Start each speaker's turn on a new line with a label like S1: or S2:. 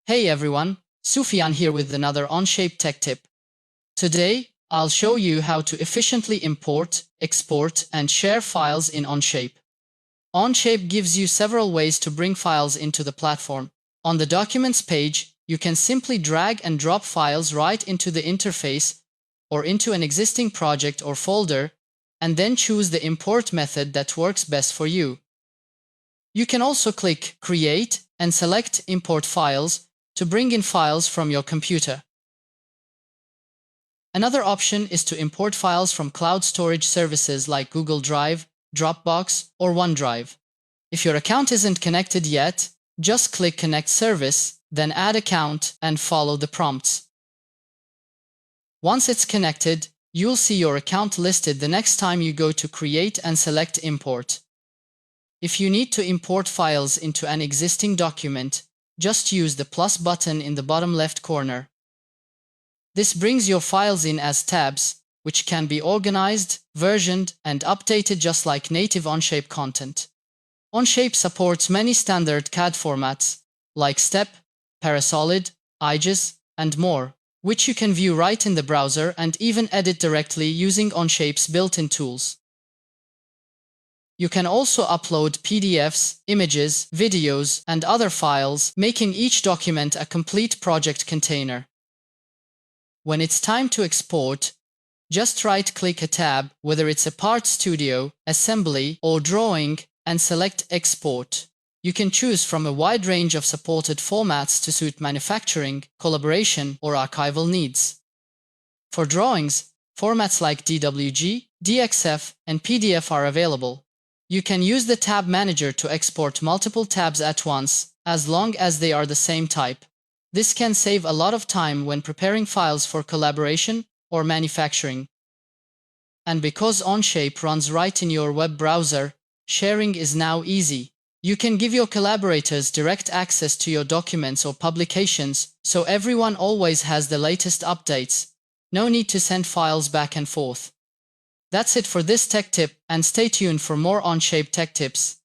S1: Hey everyone, Sufyan here with another Onshape tech tip. Today, I'll show you how to efficiently import, export, and share files in Onshape. Onshape gives you several ways to bring files into the platform. On the Documents page, you can simply drag and drop files right into the interface or into an existing project or folder, and then choose the import method that works best for you. You can also click Create and select Import Files to bring in files from your computer. Another option is to import files from cloud storage services like Google Drive, Dropbox, or OneDrive. If your account isn't connected yet, just click Connect Service, then Add Account and follow the prompts. Once it's connected, you'll see your account listed the next time you go to Create and select Import. If you need to import files into an existing document, just use the plus button in the bottom left corner. This brings your files in as tabs, which can be organized, versioned, and updated just like native Onshape content. Onshape supports many standard CAD formats, like STEP, Parasolid, IGES, and more, which you can view right in the browser and even edit directly using Onshape's built-in tools. You can also upload PDFs, images, videos, and other files, making each document a complete project container. When it's time to export, just right-click a tab, whether it's a part studio, assembly, or drawing, and select Export. You can choose from a wide range of supported formats to suit manufacturing, collaboration, or archival needs. For drawings, formats like DWG, DXF, and PDF are available. You can use the tab manager to export multiple tabs at once, as long as they are the same type. This can save a lot of time when preparing files for collaboration or manufacturing. And because Onshape runs right in your web browser, sharing is now easy. You can give your collaborators direct access to your documents or publications, so everyone always has the latest updates. No need to send files back and forth. That's it for this tech tip, and stay tuned for more Onshape tech tips.